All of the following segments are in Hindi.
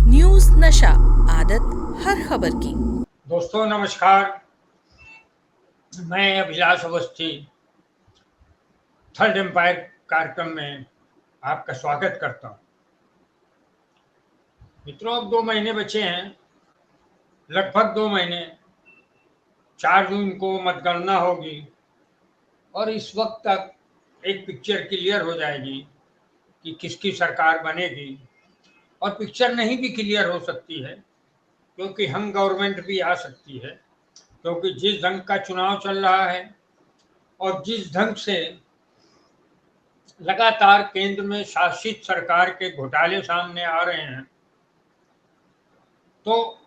न्यूज नशा, आदत हर खबर की। दोस्तों नमस्कार, मैं अभिलाष अवस्थी थर्ड एम्पायर कार्यक्रम में आपका स्वागत करता हूं। मित्रों, अब 2 महीने बचे हैं, लगभग 2 महीने। 4 जून को मतगणना होगी और इस वक्त तक एक पिक्चर क्लियर हो जाएगी कि किसकी सरकार बनेगी। और पिक्चर नहीं भी क्लियर हो सकती है, क्योंकि हम गवर्नमेंट भी आ सकती है, क्योंकि जिस ढंग का चुनाव चल रहा है और जिस ढंग से लगातार केंद्र में शासित सरकार के घोटाले सामने आ रहे हैं, तो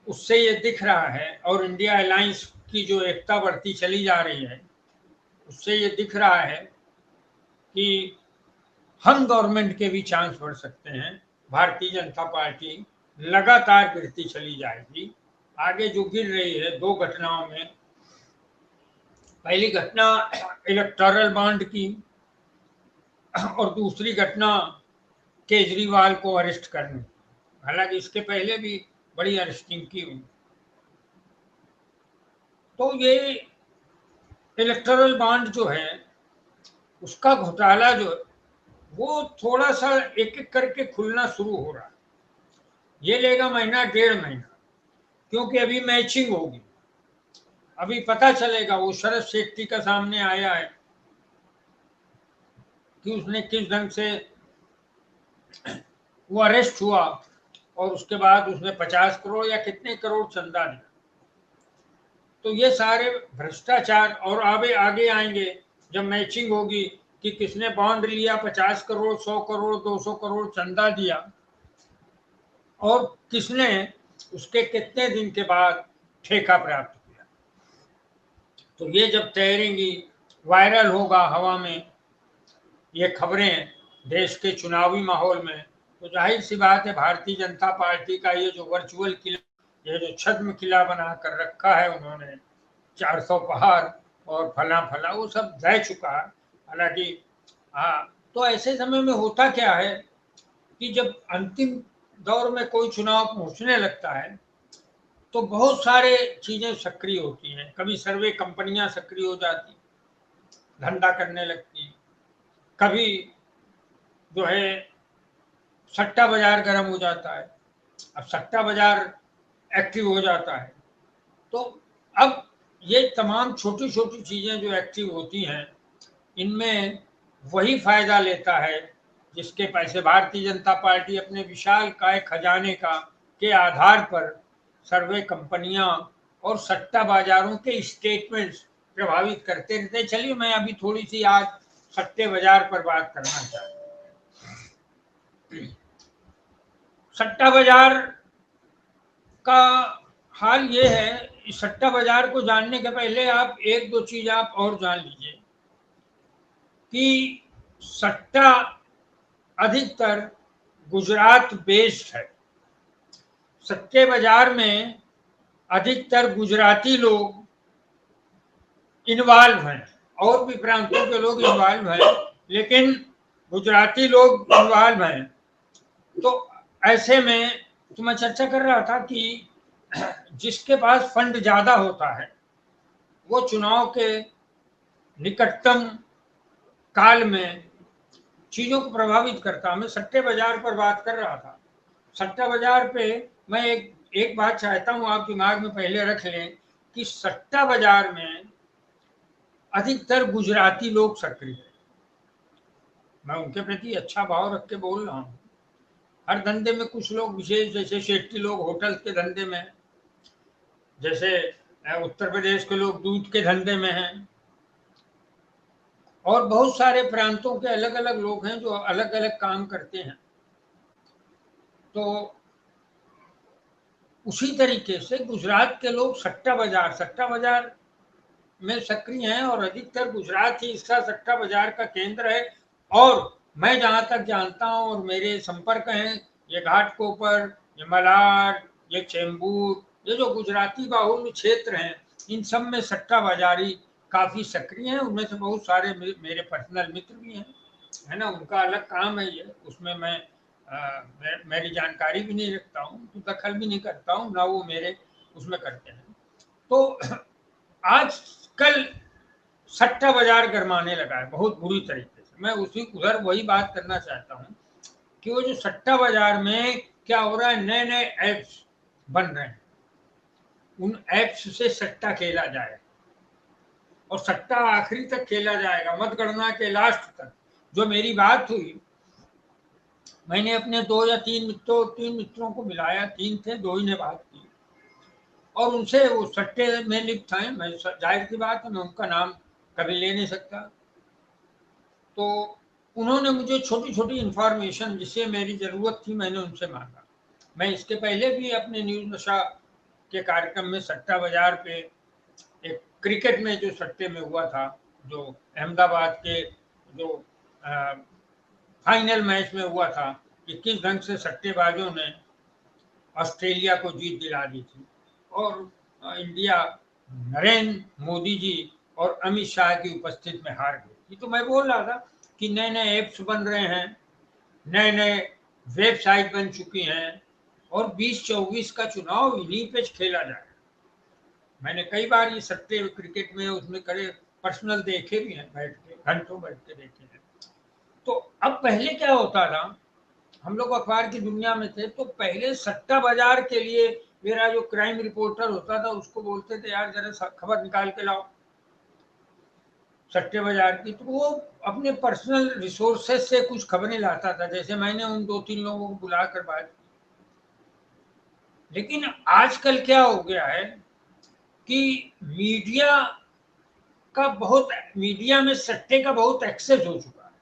उससे ये दिख रहा है, और इंडिया अलायंस की जो एकता बढ़ती चली जा रही है, उससे ये दिख रहा है कि हम गवर्नमेंट के भी चांस बढ़ सकते हैं। भारतीय जनता पार्टी लगातार गिरती चली जाएगी। आगे जो गिर रही है 2 घटनाओं में, पहली घटना इलेक्टोरल बॉन्ड की और दूसरी घटना केजरीवाल को अरेस्ट करने। हालांकि इसके पहले भी बड़ी अरेस्टिंग की हुई। तो ये इलेक्टोरल बॉन्ड जो है, उसका घोटाला जो है, वो थोड़ा सा एक एक करके खुलना शुरू हो रहा है। ये लेगा महीना 1.5 महीना, क्योंकि अभी मैचिंग होगी। अभी पता चलेगा। वो शरद शेट्टी का सामने आया है कि उसने किस ढंग से वो अरेस्ट हुआ और उसके बाद उसने 50 करोड़ या कितने करोड़ चंदा दिया। तो ये सारे भ्रष्टाचार और आगे आगे आएंगे जब मैचिंग होगी कि किसने बॉन्ड लिया, 50 करोड़, 100 करोड़, 200 करोड़ चंदा दिया, और किसने उसके कितने दिन के बाद ठेका प्राप्त किया। तो ये जब तैरेंगी, वायरल होगा हवा में ये खबरें देश के चुनावी माहौल में, तो जाहिर सी बात है भारतीय जनता पार्टी का ये जो वर्चुअल किला, ये जो छद्म किला बना कर रखा है उन्होंने, 400 पहाड़ और फला फला, वो सब ढह चुका है। हालांकि हाँ, तो ऐसे समय में होता क्या है कि जब अंतिम दौर में कोई चुनाव पहुंचने लगता है, तो बहुत सारे चीजें सक्रिय होती हैं। कभी सर्वे कंपनियां सक्रिय हो जाती, धंधा करने लगती। कभी जो है सट्टा बाजार गर्म हो जाता है। अब सट्टा बाजार एक्टिव हो जाता है, तो अब ये तमाम छोटी छोटी चीजें जो एक्टिव होती हैं, इनमें वही फायदा लेता है जिसके पैसे भारतीय जनता पार्टी अपने विशाल काय खजाने का के आधार पर सर्वे कंपनियां और सट्टा बाजारों के स्टेटमेंट्स प्रभावित करते रहते। चलिए, मैं अभी थोड़ी सी आज सट्टे बाजार पर बात करना चाहता हूँ। सट्टा बाजार का हाल ये है, इस सट्टा बाजार को जानने के पहले आप एक दो चीज आप और जान लीजिए कि सट्टा अधिकतर गुजरात बेस्ड है। सट्टे बाजार में अधिकतर गुजराती लोग इन्वॉल्व हैं, और भी प्रांतों के लोग इन्वॉल्व हैं, लेकिन गुजराती लोग इन्वॉल्व हैं। तो ऐसे में तो मैं चर्चा कर रहा था कि जिसके पास फंड ज्यादा होता है, वो चुनाव के निकटतम काल में चीजों को प्रभावित करता। मैं सट्टे बाजार पर बात कर रहा था। सट्टा बाजार पे मैं एक बात चाहता हूं आप दिमाग में पहले रख लें कि सट्टा बाजार में अधिकतर गुजराती लोग सक्रिय हैं। मैं उनके प्रति अच्छा भाव रख के बोल रहा हूँ। हर धंधे में कुछ लोग विशेष, जैसे शेट्टी लोग होटल के धंधे में, जैसे उत्तर प्रदेश के लोग दूध के धंधे में हैं, और बहुत सारे प्रांतों के अलग अलग लोग हैं जो अलग अलग काम करते हैं। तो उसी तरीके से गुजरात के लोग सट्टा बाजार में सक्रिय हैं, और अधिकतर गुजरात ही इसका सट्टा बाजार का केंद्र है। और मैं जहां तक जानता हूं और मेरे संपर्क हैं, ये घाटकोपर, ये मलाड, ये चेंबूर, ये जो गुजराती बाहुल्य क्षेत्र हैं, इन सब में सट्टा बाजारी काफी सक्रिय हैं। उनमें से बहुत सारे मेरे पर्सनल मित्र भी हैं, है ना। उनका अलग काम है ये, उसमें मैं मेरी जानकारी भी नहीं रखता हूँ, तो दखल भी नहीं करता हूँ, ना वो मेरे उसमें करते हैं। तो आजकल सट्टा बाजार गरमाने लगा है बहुत बुरी तरीके से। मैं उधर वही बात करना चाहता हूँ कि वो जो सट्टा बाजार में क्या हो रहा है, नए नए ऐप्स बन रहे हैं, उन ऐप्स से सट्टा खेला जाए और सट्टा आखिरी तक खेला जाएगा, मतगणना के लास्ट तक। जो मेरी बात हुई, मैंने अपने 2 या 3 मित्रों को मिलाया, 3 थे, 2 ही ने बात की और उनसे वो सट्टे में लिप्त हैं। मैं जाहिर सी बात है मैं उनका नाम कभी ले नहीं सकता। तो उन्होंने मुझे छोटी छोटी इंफॉर्मेशन जिससे मेरी ज़रूरत थी मैंने उनसे मांगा। मैं इसके पहले भी अपने न्यूज़ नशा के कार्यक्रम में सट्टा बाजार पे एक क्रिकेट में जो सट्टे में हुआ था, जो अहमदाबाद के जो फाइनल मैच में हुआ था कि किस ढंग से सट्टेबाजों ने ऑस्ट्रेलिया को जीत दिला दी थी और इंडिया नरेंद्र मोदी जी और अमित शाह की उपस्थिति में हार गई थी। तो मैं बोल रहा था कि नए नए ऐप्स बन रहे हैं, नए नए वेबसाइट बन चुकी हैं और 2024 का चुनाव इन्हीं पे खेला जाए। मैंने कई बार ये सट्टे क्रिकेट में उसमें करे पर्सनल देखे भी हैं, बैठ के घंटों बैठ के देखे हैं। तो अब पहले क्या होता था, हम लोग अखबार की दुनिया में थे तो पहले सट्टा बाजार के लिए मेरा जो क्राइम रिपोर्टर होता था उसको बोलते थे यार जरा खबर निकाल के लाओ सट्टे बाजार की। तो वो अपने पर्सनल रिसोर्सेज से कुछ खबरें लाता था, जैसे मैंने उन 2-3 लोगों को बुलाकर बात की। लेकिन आजकल क्या हो गया है कि मीडिया में सट्टे का बहुत एक्सेस हो चुका है।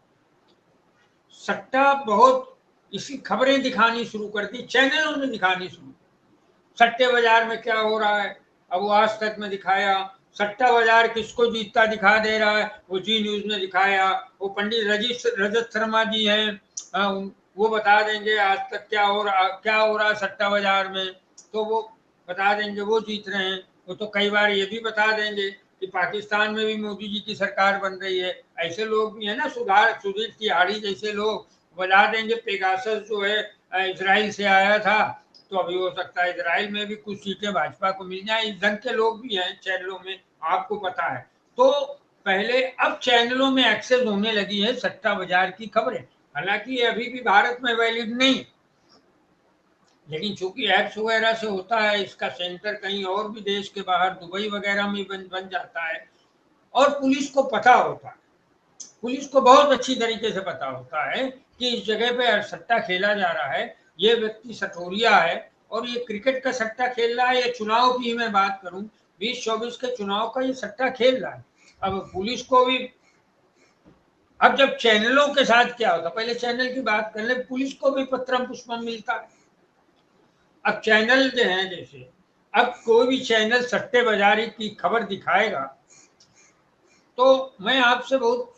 सट्टा बहुत इसकी खबरें दिखानी शुरू कर दी, चैनलों ने दिखानी शुरू। सट्टे बाजार में क्या हो रहा है, अब वो आज तक में दिखाया, सट्टा बाजार किसको जीतता दिखा दे रहा है, वो जी न्यूज में दिखाया। वो पंडित रजत शर्मा जी हैं, वो बता देंगे आज तक क्या हो रहा है सट्टा बाजार में, तो वो बता देंगे वो जीत रहे हैं। वो तो कई बार ये भी बता देंगे कि पाकिस्तान में भी मोदी जी की सरकार बन रही है। ऐसे लोग भी है ना, सुधीर तिहाड़ी जैसे लोग बता देंगे पेगासस जो है इजराइल से आया था, तो अभी हो सकता है इजराइल में भी कुछ सीटें भाजपा को मिल जाए। इस ढंग के लोग भी हैं चैनलों में, आपको पता है। तो पहले अब चैनलों में एक्सेस होने लगी है सट्टा बाजार की खबरें। हालांकि ये अभी भी भारत में वैलिड नहीं, लेकिन चूंकि ऐप्स वगैरह से होता है, इसका सेंटर कहीं और भी देश के बाहर दुबई वगैरह में बन जाता है और पुलिस को पता होता है, पुलिस को बहुत अच्छी तरीके से पता होता है कि इस जगह पे सट्टा खेला जा रहा है, ये व्यक्ति सटोरिया है और ये क्रिकेट का सट्टा खेल रहा है, ये चुनाव की मैं बात करूं 2024 के चुनाव का ये सट्टा खेल रहा है। अब पुलिस को भी, अब जब चैनलों के साथ क्या होता, पहले चैनल की बात कर ले, पुलिस को भी पत्रम पुष्पम मिलता है। अब चैनल जो है, जैसे अब कोई भी चैनल सट्टे बाजारी की खबर दिखाएगा तो मैं आपसे बहुत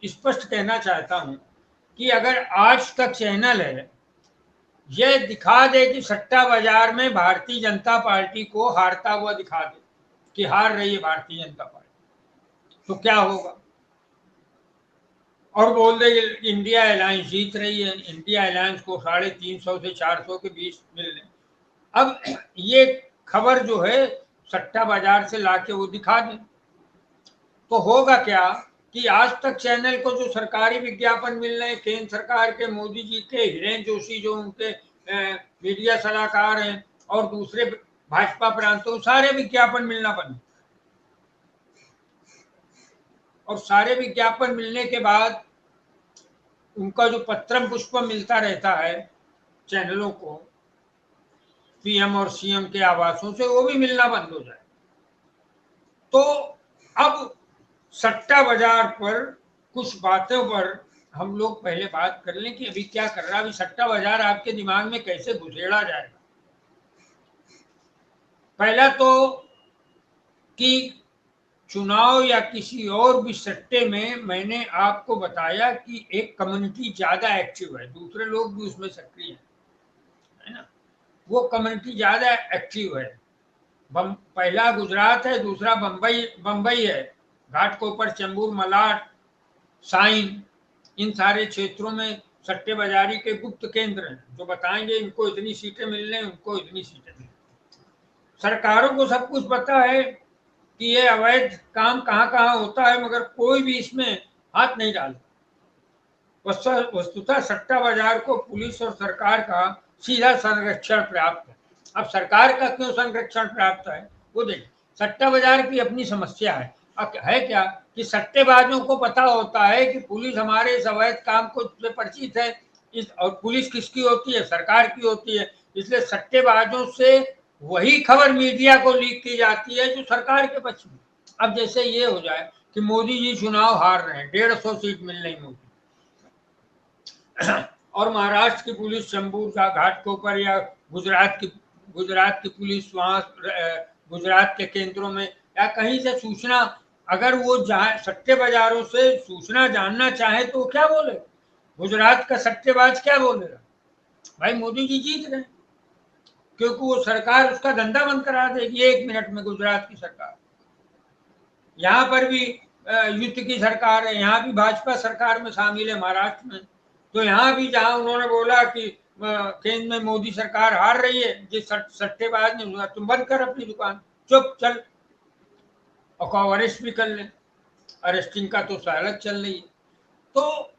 स्पष्ट कहना चाहता हूं कि अगर आज तक चैनल है यह दिखा दे कि सट्टा बाजार में भारतीय जनता पार्टी को हारता हुआ दिखा दे कि हार रही है भारतीय जनता पार्टी, तो क्या होगा? और बोल दे इंडिया अलायंस जीत रही है, इंडिया अलायंस को 350 से 400 के बीच मिल रहे। अब ये खबर जो है सट्टा बाजार से लाके वो दिखा दें तो होगा क्या कि आज तक चैनल को जो सरकारी विज्ञापन मिल रहे हैं केंद्र सरकार के, मोदी जी के, हिरेन जोशी जो उनके मीडिया सलाहकार हैं और दूसरे भाजपा प्रांतों, सारे विज्ञापन मिलना बंद। और सारे विज्ञापन मिलने के बाद उनका जो पत्रम पुष्पम मिलता रहता है चैनलों को पीएम और सीएम के आवासों से, वो भी मिलना बंद हो जाए। तो अब सट्टा बाजार पर कुछ बातों पर हम लोग पहले बात कर लें कि अभी क्या कर रहा है। अभी सट्टा बाजार आपके दिमाग में कैसे घुसेड़ा जाएगा। पहला तो कि चुनाव या किसी और भी सट्टे में मैंने आपको बताया कि एक कम्युनिटी ज्यादा एक्टिव है, दूसरे लोग भी उसमें सक्रिय है ना, वो कम्युनिटी ज्यादा एक्टिव है। पहला गुजरात है, दूसरा बंबई है, घाटकोपर, चेंबूर, मलाड, साइन, इन सारे क्षेत्रों में सट्टे बाजारी के गुप्त केंद्र हैं जो बताएंगे इनको इतनी सीटें मिलने, उनको इतनी सीटें मिलने। सरकारों को सब कुछ पता है कि ये अवैध काम कहाँ कहाँ होता है, मगर कोई भी इसमें हाथ नहीं डालता। वस्तुतः सट्टा बाजार को पुलिस और सरकार का सीधा संरक्षण प्राप्त है। अब सरकार का क्यों संरक्षण प्राप्त है वो देखिए। सट्टा बाजार की अपनी समस्या है। अब है क्या कि सट्टेबाजों को पता होता है कि पुलिस हमारे इस अवैध काम को परिचित है, और पुलिस किसकी होती है, सरकार की होती है। इसलिए सट्टेबाजों से वही खबर मीडिया को लीक की जाती है जो सरकार के पक्ष में। अब जैसे ये हो जाए कि मोदी जी चुनाव हार रहे हैं, 150 सीट मिल रही मोदी, और महाराष्ट्र की पुलिस शंभू घाट के ऊपर या गुजरात की पुलिस वहां गुजरात के केंद्रों में या कहीं से सूचना, अगर वो सट्टे बाजारों से सूचना जानना चाहे तो क्या बोले? गुजरात का सट्टेबाज क्या बोलेगा? भाई मोदी जी जीत रहे, क्योंकि वो सरकार उसका धंधा बंद करा देगी 1 मिनट में। गुजरात की सरकार, यहाँ पर भी युद्ध की सरकार है, यहाँ भी भाजपा सरकार में शामिल है महाराष्ट्र में। तो यहाँ भी जहां उन्होंने बोला कि केंद्र में मोदी सरकार हार रही है, जिस सट्टेबाज ने बोला तुम बंद कर अपनी दुकान, चुप चल, और अरेस्ट भी कर ले। अरेस्टिंग का तो सहालत चल रही है। तो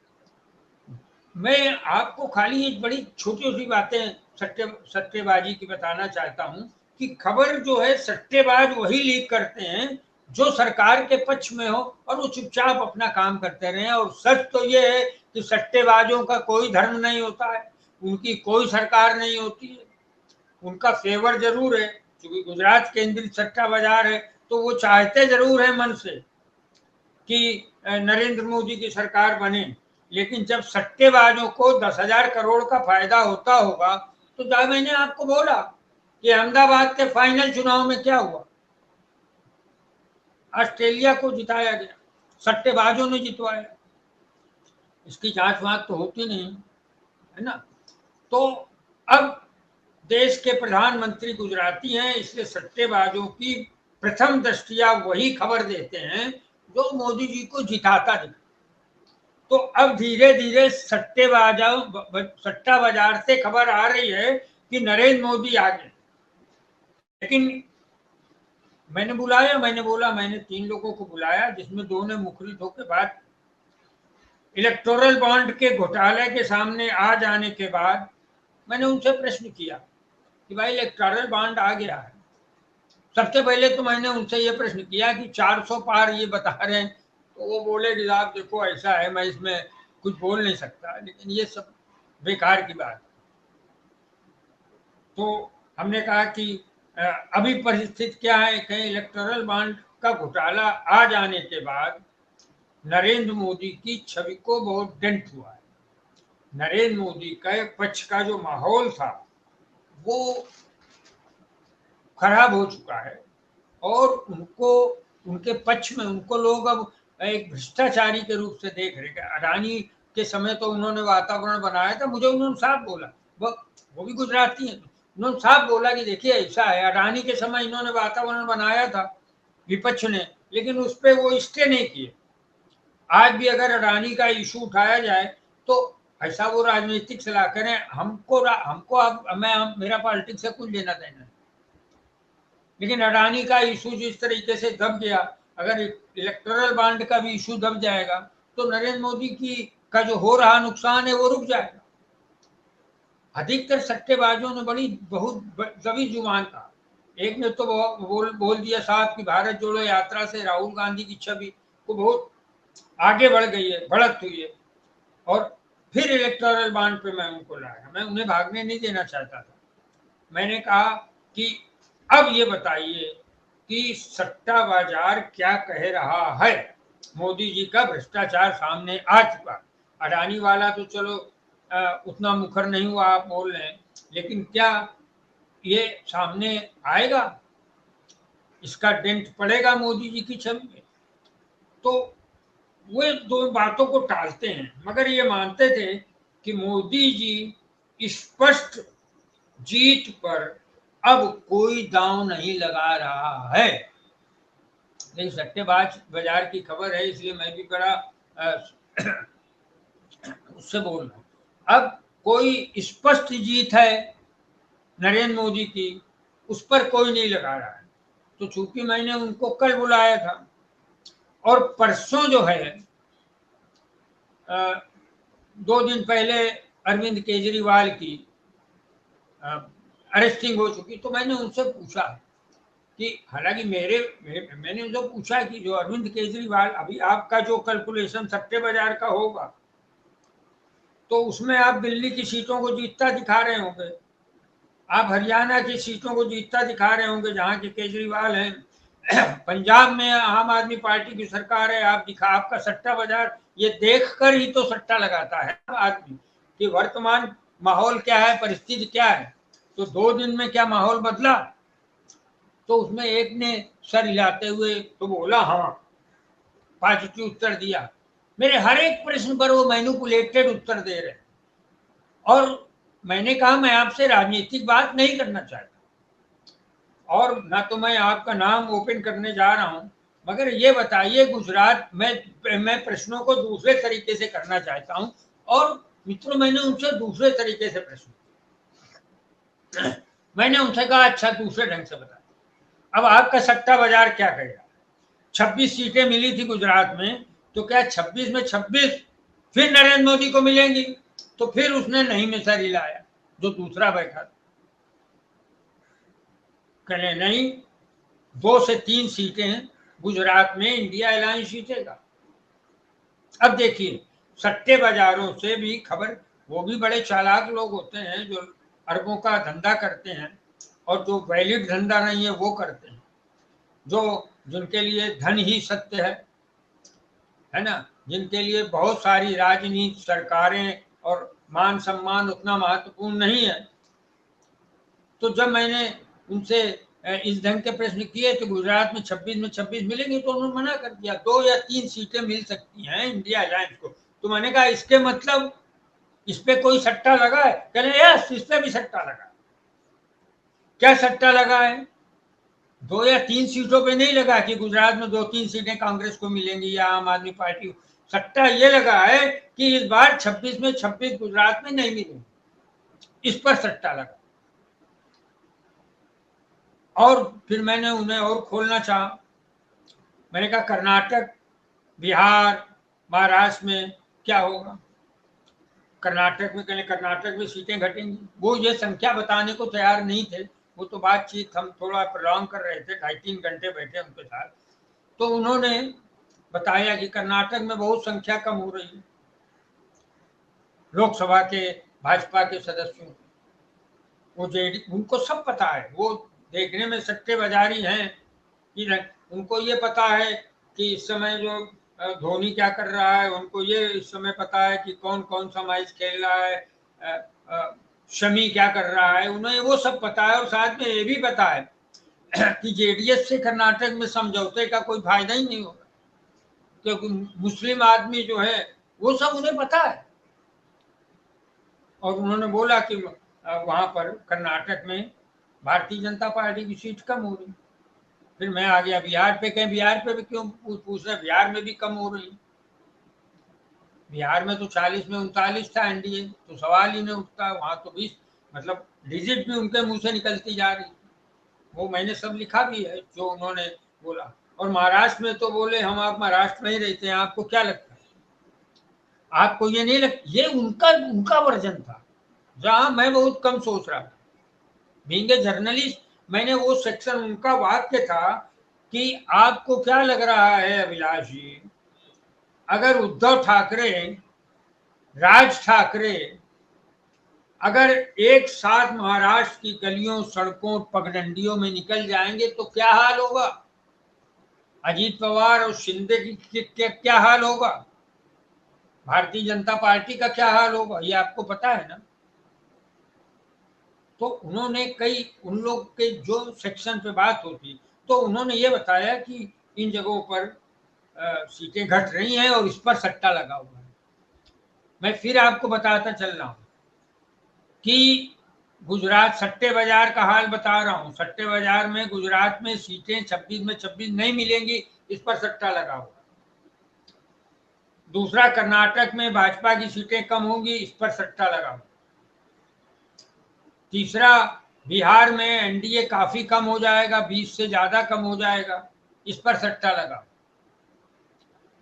मैं आपको खाली एक बड़ी छोटी छोटी बातें सट्टेबाजी की बताना चाहता हूं कि खबर जो है सट्टेबाज वही लीक करते हैं जो सरकार के पक्ष में हो, और वो चुपचाप अपना काम करते रहे। और सच तो ये है कि सट्टेबाजों का कोई धर्म नहीं होता है, उनकी कोई सरकार नहीं होती है, उनका फेवर जरूर है। क्योंकि गुजरात केंद्रित सट्टा बाजार है तो वो चाहते जरूर है मन से कि नरेंद्र मोदी की सरकार बने, लेकिन जब सट्टेबाजों को 10,000 करोड़ का फायदा होता होगा तो जब मैंने आपको बोला कि अहमदाबाद के फाइनल चुनाव में क्या हुआ, ऑस्ट्रेलिया को जिताया गया, सट्टेबाजों ने जितवाया। इसकी जांच वांच तो होती नहीं है ना। तो अब देश के प्रधानमंत्री गुजराती हैं, इसलिए सट्टेबाजों की प्रथम दृष्टिया वही खबर देते हैं जो मोदी जी को जिताता दिखा। तो अब धीरे धीरे सट्टा बाजार से खबर आ रही है कि नरेंद्र मोदी आ गए। लेकिन मैंने बोला मैंने 3 लोगों को बुलाया, जिसमें 2 ने मुखरित होकर बाद इलेक्टोरल बॉन्ड के घोटाले के सामने आ जाने के बाद मैंने उनसे प्रश्न किया कि भाई इलेक्टोरल बॉन्ड आ गया है। सबसे पहले तो मैंने उनसे ये प्रश्न किया कि 400 पार ये बता रहे हैं, तो वो बोले कि साहब देखो ऐसा है, मैं इसमें कुछ बोल नहीं सकता, लेकिन ये सब बेकार की बात। तो हमने कहा कि अभी परिस्थिति क्या है, कहीं इलेक्टोरल बॉन्ड का घोटाला आ जाने के बाद नरेंद्र मोदी की छवि को बहुत डेंट हुआ है। नरेंद्र मोदी के पक्ष का जो माहौल था वो खराब हो चुका है, और उनके पक्ष में उनको लोग अब एक भ्रष्टाचारी के रूप से देख रहे हैं। अडानी के समय तो उन्होंने वातावरण बनाया था, मुझे उन्होंने साफ बोला, वो भी गुजराती हैं, उन्होंने साफ बोला कि देखिए ऐसा है, अडानी के समय इन्होंने वातावरण बनाया था विपक्ष ने, लेकिन उस पर वो स्टे नहीं किए। आज भी अगर अडानी का इशू उठाया जाए तो ऐसा वो राजनीतिक सलाह करें, मेरा पॉलिटिक्स से कुछ लेना देना, लेकिन अडानी का इशू जिस तरीके से दब गया, अगर इलेक्टोरल बॉन्ड का भी इशू दब जाएगा तो नरेंद्र मोदी का जो हो रहा नुकसान है वो रुक जाएगा। अधिकतर सट्टेबाजों ने बहुत दबी जुबान था। एक ने तो बोल दिया साहब कि भारत जोड़ो यात्रा से राहुल गांधी की छवि को बहुत आगे बढ़ गई है, बढ़त हुई है, और फिर इलेक्टोरल बॉन्ड पे मैं उनको लाया। मैं उन्हें भागने नहीं देना चाहता था। मैंने कहा कि अब ये बताइए कि सट्टा बाजार क्या कह रहा है। मोदी जी का भ्रष्टाचार सामने आ चुका। अडानी वाला तो चलो उतना मुखर नहीं हुआ, आप बोल रहे हैं, लेकिन क्या ये सामने आएगा, इसका डेंट पड़ेगा मोदी जी की छवि में? तो वे 2 बातों को टालते हैं, मगर ये मानते थे कि मोदी जी स्पष्ट जीत पर अब कोई दांव नहीं लगा रहा है। लेकिन सट्टेबाज बाजार की खबर है, इसलिए मैं भी बड़ा उससे बोल रहा हूँ। अब कोई स्पष्ट जीत है नरेंद्र मोदी की, उस पर कोई नहीं लगा रहा है। तो चूंकि मैंने उनको कल बुलाया था और परसों जो है 2 दिन पहले अरविंद केजरीवाल की अरेस्टिंग हो चुकी, तो मैंने उनसे पूछा कि हालांकि मैंने उनसे पूछा कि जो अरविंद केजरीवाल, अभी आपका जो कैलकुलेशन सट्टे बाजार का होगा तो उसमें आप दिल्ली की सीटों को जीतता दिखा रहे होंगे, आप हरियाणा की सीटों को जीतता दिखा रहे होंगे जहां के केजरीवाल हैं, पंजाब में आम आदमी पार्टी की सरकार है, आपका सट्टा बाजार ये देखकर ही तो सट्टा लगाता है आदमी कि वर्तमान माहौल क्या है, परिस्थिति क्या है। तो 2 दिन में क्या माहौल बदला? तो उसमें एक ने सर हिलाते हुए तो बोला हाँ, पॉजिटिव उत्तर दिया। मेरे हर एक प्रश्न पर वो मैनिपुलेटेड उत्तर दे रहे। और मैंने कहा मैं आपसे राजनीतिक बात नहीं करना चाहता और ना तो मैं आपका नाम ओपन करने जा रहा हूं, मगर ये बताइए गुजरात में मैं प्रश्नों को दूसरे तरीके से करना चाहता हूं। और मित्रों, मैंने उनसे दूसरे तरीके से प्रश्न, मैंने उनसे कहा अच्छा दूसरे ढंग से बता, अब आपका सट्टा बाजार क्या कहेगा? 26 सीटें मिली थी गुजरात में, तो क्या 26 में 26 फिर नरेंद्र मोदी को मिलेंगी? तो फिर उसने नहीं में सर हिलाया, जो दूसरा बैठा था। कहने नहीं, 2 से 3 सीटें गुजरात में इंडिया अलायंस जीतेगा। अब देखिए, सट्टे बाजारों से भी खबर, वो भी बड़े चालाक लोग होते हैं जो अरबों का धंधा करते हैं और जो वैलिड धंधा नहीं है वो करते हैं, जो जिनके लिए धन ही सत्य है ना, जिनके लिए बहुत सारी राजनीति, सरकारें और मान सम्मान उतना महत्वपूर्ण नहीं है। तो जब मैंने उनसे इस ढंग के प्रश्न किए तो गुजरात में 26 में 26 मिलेंगे, तो उन्होंने मना कर दिया, 2 या 3 सीटें मिल सकती हैं इंडिया अलायंस को। तो मैंने कहा इसके मतलब इस पे कोई सट्टा लगा है? कह रहे यस, इस पे भी सट्टा लगा। क्या सट्टा लगा है? 2 या 3 सीटों पे नहीं लगा कि गुजरात में 2-3 सीटें कांग्रेस को मिलेंगी या आम आदमी पार्टी को। सट्टा ये लगा है कि इस बार 26 में 26 गुजरात में नहीं मिलेंगी, इस पर सट्टा लगा। और फिर मैंने उन्हें और खोलना चाहा। मैंने कहा कर्नाटक, बिहार, महाराष्ट्र में क्या होगा? कर्नाटक में, कहने कर्नाटक में सीटें घटेंगी। वो ये संख्या बताने को तैयार नहीं थे, वो तो बातचीत हम थोड़ा प्रलॉन्ग कर रहे थे, 2.5-3 घंटे बैठे उनके साथ। तो उन्होंने बताया कि कर्नाटक में बहुत संख्या कम हो रही है लोकसभा के भाजपा के सदस्यों, वो जेडी, उनको सब पता है, वो देखने में सट्टे बाजारी हैं कि उनको ये पता है कि इस समय जो धोनी क्या कर रहा है, उनको ये इस समय पता है कि कौन कौन सा मैच खेल रहा है, शमी क्या कर रहा है, उन्हें वो सब पता है। और साथ में ये भी पता है कि जेडीएस से कर्नाटक में समझौते का कोई फायदा ही नहीं होगा, क्योंकि मुस्लिम आदमी जो है वो सब उन्हें पता है। और उन्होंने बोला कि वहां पर कर्नाटक में भारतीय जनता पार्टी की सीट कम हो रही। फिर मैं आ गया बिहार पे, कहें बिहार पे भी क्यों पूछ रहे, बिहार में भी कम हो रही। बिहार में तो 40 में 39 था एनडीए, तो सवाल ही नहीं उठता। वहां तो 20, मतलब डिजिट भी उनके मुंह से निकलती जा रही, वो मैंने सब लिखा भी है जो उन्होंने बोला। और महाराष्ट्र में तो बोले हम आप महाराष्ट्र में ही रहते हैं, आपको क्या लगता है, आपको ये नहीं लगता? ये उनका वर्जन था, जहां मैं बहुत कम सोच रहा था। बीइंग ए जर्नलिस्ट, मैंने वो सेक्शन, उनका वाक्य था कि आपको क्या लग रहा है अभिलाष जी, अगर उद्धव ठाकरे, राज ठाकरे अगर एक साथ महाराष्ट्र की गलियों, सड़कों, पगडंडियों में निकल जाएंगे तो क्या हाल होगा? अजीत पवार और शिंदे की क्या हाल होगा? भारतीय जनता पार्टी का क्या हाल होगा? ये आपको पता है ना। तो उन्होंने कई, उन लोग के जो सेक्शन पे बात होती, तो उन्होंने ये बताया कि इन जगहों पर सीटें घट रही हैं और इस पर सट्टा लगा हुआ है। मैं फिर आपको बताता चल रहा हूं कि गुजरात सट्टे बाजार का हाल बता रहा हूं। सट्टे बाजार में गुजरात में सीटें 26 में 26 नहीं मिलेंगी, इस पर सट्टा लगा हुआ। दूसरा, कर्नाटक में भाजपा की सीटें कम होंगी, इस पर सट्टा लगाओ। तीसरा, बिहार में एनडीए काफी कम हो जाएगा, 20 से ज्यादा कम हो जाएगा, इस पर सट्टा लगाओ।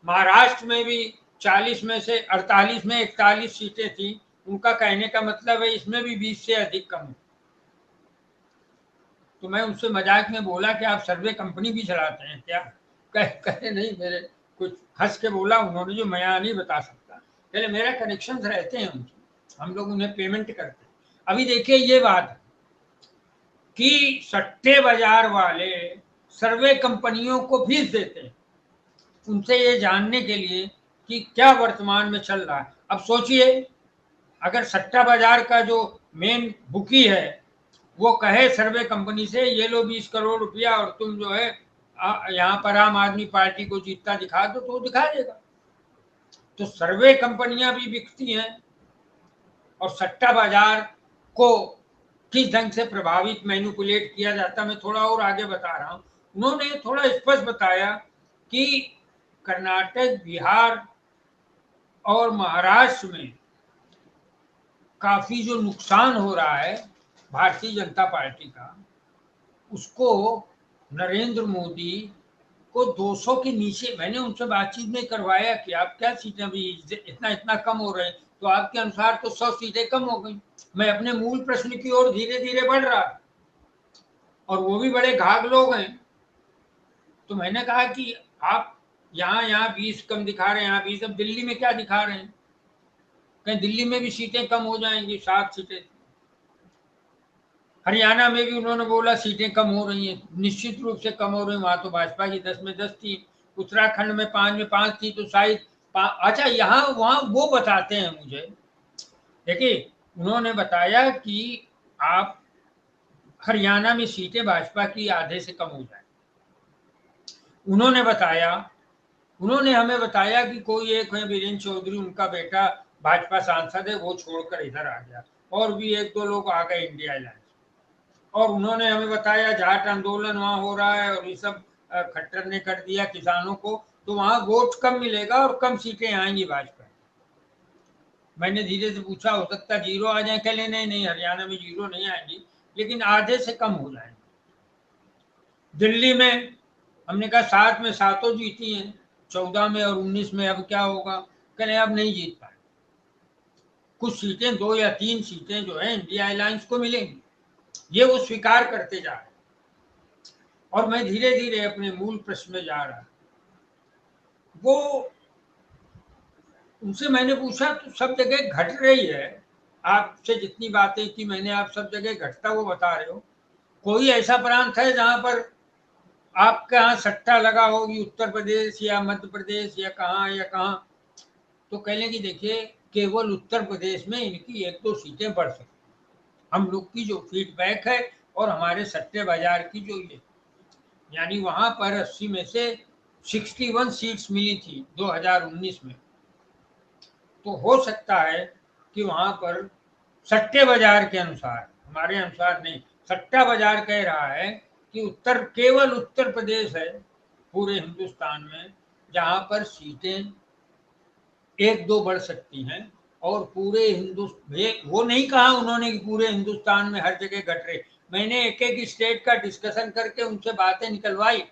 महाराष्ट्र में भी 40 में से 48 में 41 सीटें थी, उनका कहने का मतलब है इसमें भी 20 से अधिक कम है। तो मैं उनसे मजाक में बोला कि आप सर्वे कंपनी भी चलाते हैं क्या? कहे नहीं, मेरे कुछ हंस के बोला उन्होंने, जो मैं यहाँ नहीं बता सकता। पहले मेरा कनेक्शन रहते हैं उनसे, हम लोग उन्हें पेमेंट करते हैं। अभी देखिए ये बात कि सट्टे बाजार वाले सर्वे कंपनियों को फीस देते हैं उनसे ये जानने के लिए कि क्या वर्तमान में चल रहा है। अब सोचिए, अगर सट्टा बाजार का जो मेन बुकी है वो कहे सर्वे कंपनी से ये लो 20 करोड़ रुपया और तुम जो है यहाँ पर आम आदमी पार्टी को जीतता दिखा दो, तो वो दिखा देगा। तो सर्वे कंपनियां भी बिकती हैं और सट्टा बाजार को किस ढंग से प्रभावित मैनिपुलेट किया जाता, मैं थोड़ा और आगे बता रहा हूँ। उन्होंने थोड़ा स्पष्ट बताया कि कर्नाटक, बिहार और महाराष्ट्र में काफी जो नुकसान हो रहा है भारतीय जनता पार्टी का, उसको नरेंद्र मोदी को 200 के नीचे, मैंने उनसे बातचीत में करवाया कि आप क्या सीटें अभी इतना इतना कम हो रहे हैं, तो आपके अनुसार तो 100 सीटें कम हो गई। मैं अपने मूल प्रश्न की ओर धीरे धीरे बढ़ रहा, और वो भी बड़े घाघ लोग हैं। तो मैंने कहा कि आप यहाँ 20 कम दिखा रहे हैं, यहाँ 20, अब दिल्ली में क्या दिखा रहे हैं? कहीं दिल्ली में भी सीटें कम हो जाएंगी, 7 सीटें। हरियाणा में भी उन्होंने बोला सीटें कम हो रही हैं, निश्चित रूप से कम हो रही हैं, वहां तो भाजपा की 10 में 10 थी, उत्तराखंड में 5 में 5 थी, तो शायद अच्छा, यहाँ वहां वो बताते हैं मुझे। देखिए, उन्होंने बताया कि आप हरियाणा में सीटें भाजपा की आधे से कम हो जाए। उन्होंने हमें बताया कि कोई एक है वीरेंद्र चौधरी, उनका बेटा भाजपा सांसद है, वो छोड़कर इधर आ गया, और भी 1-2 लोग आ गए इंडिया अलायंस। और उन्होंने हमें बताया जाट आंदोलन वहां हो रहा है और ये सब खट्टर ने कर दिया किसानों को, तो वहां वोट कम मिलेगा और कम सीटें आएंगी भाजपा। मैंने धीरे से पूछा, हो सकता जीरो आ जाए? कह ले नहीं, हरियाणा में जीरो नहीं आएंगी, लेकिन आधे से कम हो जाएंगे। दिल्ली में हमने कहा 7 में 7 जीती हैं, 14 में और 19 में अब क्या होगा? कह अब नहीं जीत पाए, कुछ सीटें 2 या 3 सीटें जो है इंडिया अलायंस को मिलेंगी, ये वो स्वीकार करते जा रहे। और मैं धीरे धीरे अपने मूल प्रश्न में जा रहा। वो उनसे मैंने पूछा, तो सब जगह घट रही है, आपसे जितनी बातें की मैंने, आप सब जगह घटता वो बता रहे हो, कोई ऐसा प्रांत है जहां पर आपके यहाँ सट्टा लगा होगी, उत्तर प्रदेश या मध्य प्रदेश या कहाँ? तो कह लें कि देखिए, केवल उत्तर प्रदेश में इनकी 1-2 सीटें बढ़ सकती, हम लोग की जो फीडबैक है और हमारे सट्टे बाजार की जो ये, यानी वहां पर 80 में से 61 सीट्स मिली थी 2019 में, तो हो सकता है कि वहां पर सट्टे बाजार के अनुसार, हमारे अनुसार नहीं, सट्टा बाजार कह रहा है कि केवल उत्तर प्रदेश है पूरे हिंदुस्तान में जहां पर सीटें 1-2 बढ़ सकती हैं, और पूरे हिंदुस्तान, वो नहीं कहा उन्होंने कि पूरे हिंदुस्तान में हर जगह घट रहे। मैंने एक एक स्टेट का डिस्कशन करके उनसे बातें निकलवाई,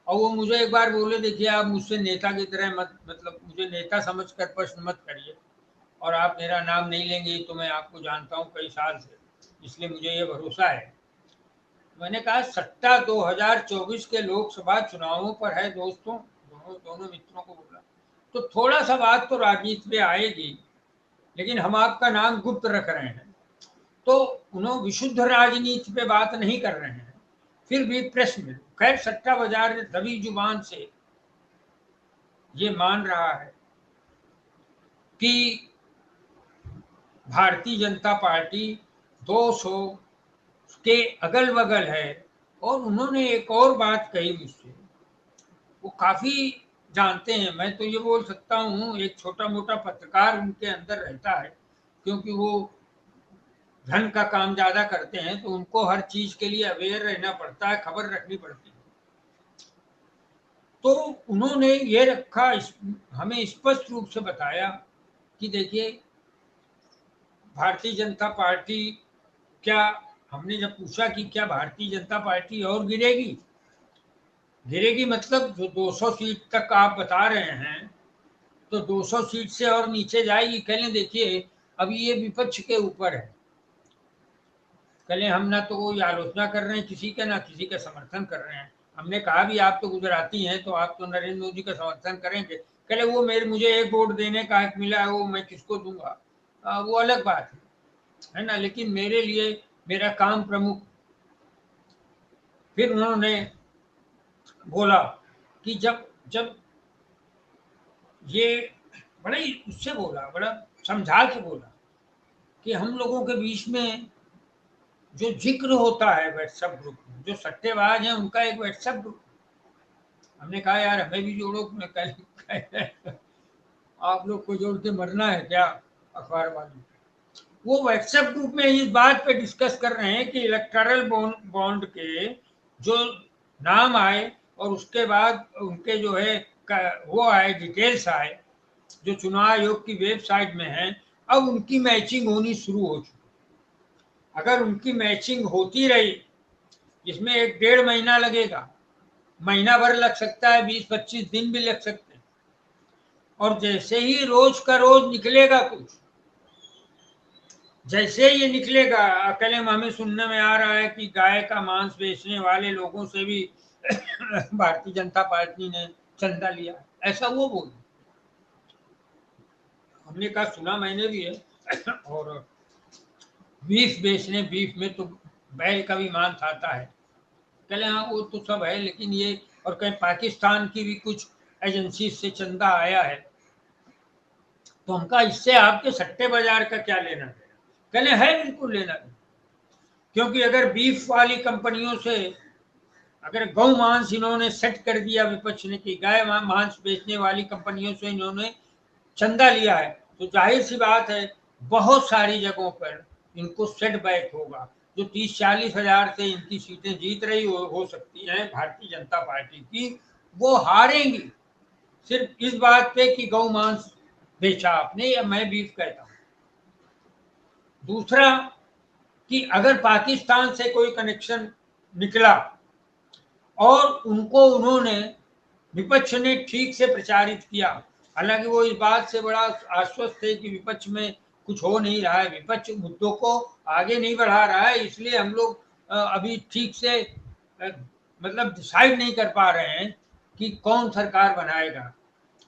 और वो मुझे एक बार बोले, देखिए आप मुझसे नेता की तरह मत, मतलब मुझे नेता समझकर प्रश्न मत करिए, और आप मेरा नाम नहीं लेंगे, तो मैं आपको जानता हूँ कई साल से, इसलिए मुझे ये भरोसा है। मैंने कहा सट्टा 2024 के लोकसभा चुनावों पर है दोस्तों, दोनों मित्रों को बोला, तो थोड़ा सा बात तो राजनीति पे आएगी, लेकिन हम आपका नाम गुप्त रख रहे हैं, तो उन्होंने विशुद्ध राजनीति पे बात नहीं कर रहे हैं, फिर भी प्रेस में। खैर, सट्टा बाजार दबी जुबान से ये मान रहा है कि भारतीय जनता पार्टी 200 के अगल बगल है। और उन्होंने एक और बात कही मुझसे, वो काफी जानते हैं, मैं तो ये बोल सकता हूँ एक छोटा मोटा पत्रकार उनके अंदर रहता है, क्योंकि वो धन का काम ज्यादा करते हैं, तो उनको हर चीज के लिए अवेयर रहना पड़ता है, खबर रखनी पड़ती है। तो उन्होंने ये रखा, हमें स्पष्ट रूप से बताया कि देखिए भारतीय जनता पार्टी, क्या, हमने जब पूछा कि क्या भारतीय जनता पार्टी और गिरेगी, गिरेगी मतलब जो 200 सीट तक आप बता रहे हैं, तो 200 सीट से और नीचे जाएगी? कह देखिए अभी ये विपक्ष के ऊपर है। कल हम ना तो कोई आलोचना कर रहे हैं किसी का, ना किसी का समर्थन कर रहे हैं। हमने कहा भी आप तो गुजराती हैं तो आप तो नरेंद्र मोदी का समर्थन करेंगे। कल वो मुझे एक वोट देने का हक मिला है, वो मैं किसको दूंगा, वो अलग बात है ना, लेकिन मेरे लिए मेरा काम प्रमुख। फिर उन्होंने बोला कि जब जब ये बड़ा ही उससे बोला, बड़ा समझा के बोला कि हम लोगों के बीच में जो जिक्र होता है व्हाट्सएप ग्रुप में, जो सट्टेबाज हैं उनका एक व्हाट्सएप ग्रुप, हमने कहा यार हमें भी जोड़ो। कल आप लोग को जोड़ के मरना है क्या अखबार वालों? वो व्हाट्सएप ग्रुप में इस बात पे डिस्कस कर रहे हैं कि इलेक्टोरल बॉन्ड के जो नाम आए और उसके बाद उनके जो है वो आए, डिटेल्स आए जो चुनाव आयोग की वेबसाइट में है, अब उनकी मैचिंग होनी शुरू हो चुकी। अगर उनकी मैचिंग होती रही, इसमें 1-1.5 महीना लगेगा, महीना भर लग सकता है, 20-25 दिन भी लग सकते हैं। और जैसे ही रोज का रोज निकलेगा कुछ, जैसे ये निकलेगा, अकेले हमें सुनने में आ रहा है कि गाय का मांस बेचने वाले लोगों से भी भारतीय जनता पार्टी ने चंदा लिया, ऐसा वो बोल। हमने कहा सुना मैंने भी है और बीफ बेचने, बीफ में तो बैल का भी मांस आता है। कहले हाँ वो तो सब है, लेकिन ये, और कहीं पाकिस्तान की भी कुछ एजेंसी से चंदा आया है। तो हम कहा इससे आपके सट्टे बाजार का क्या लेना देना? कहले है बिल्कुल लेना देना, क्योंकि अगर बीफ वाली कंपनियों से, अगर गौ मांस इन्होंने सेट कर दिया विपक्ष ने कि गाय मांस बेचने वाली कंपनियों से इन्होंने चंदा लिया है, तो जाहिर सी बात है बहुत सारी जगहों पर इनको सेट बैक होगा। जो 30-40 हजार से इनकी सीटें जीत रही हो सकती हैं भारतीय जनता पार्टी की, वो हारेंगी सिर्फ इस बात पे कि गौ मांस बेचा आपने, या मैं बीफ कहता हूं। दूसरा कि अगर पाकिस्तान से कोई कनेक्शन निकला और उनको उन्होंने, विपक्ष ने ठीक से प्रचारित किया, हालांकि वो इस बात से बड़ा आश्वस्त थे कि विपक्ष में कुछ हो नहीं रहा है, विपक्ष मुद्दों को आगे नहीं बढ़ा रहा है, इसलिए हम लोग अभी ठीक से मतलब डिसाइड नहीं कर पा रहे हैं कि कौन सरकार बनाएगा।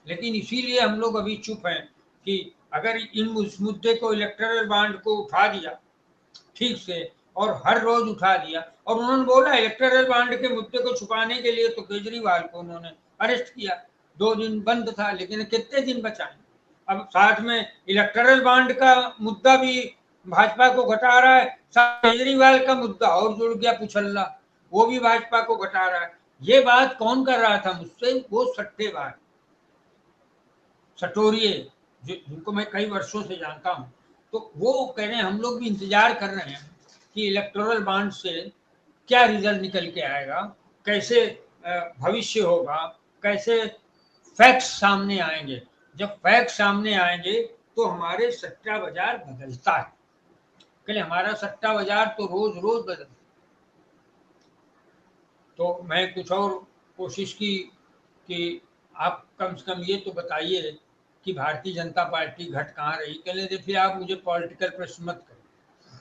लेकिन इसीलिए हम लोग अभी चुप हैं कि अगर इस मुद्दे को, इलेक्टोरल बॉन्ड को उठा दिया ठीक से, और हर रोज उठा दिया, और उन्होंने बोला इलेक्टोरल बॉन्ड के मुद्दे को छुपाने के लिए तो केजरीवाल को उन्होंने अरेस्ट किया, 2 दिन बंद था, लेकिन कितने दिन बचाएं? अब साथ में इलेक्टोरल बॉन्ड का मुद्दा भी भाजपा को घटा रहा है, साथ केजरीवाल का मुद्दा और जुड़ गया पुछल्ला, वो भी भाजपा को घटा रहा है। ये बात कौन कर रहा था मुझसे? वो सट्टेबाज, सटोरिये, जिनको मैं कई वर्षों से जानता हूं। तो वो कह रहे हैं हम लोग भी इंतजार कर रहे हैं कि इलेक्टोरल बॉन्ड से क्या रिजल्ट निकल के आएगा, कैसे भविष्य होगा, कैसे फैक्ट्स सामने आएंगे। जब फैक्ट सामने आएंगे तो हमारे सट्टा बाजार बदलता है। कहले हमारा सट्टा बाजार तो रोज रोज बदलता। तो मैं कुछ और कोशिश की कि आप कम से कम ये तो बताइए कि भारतीय जनता पार्टी घट कहाँ रही। कहले थे फिर आप मुझे पॉलिटिकल प्रश्न मत करें,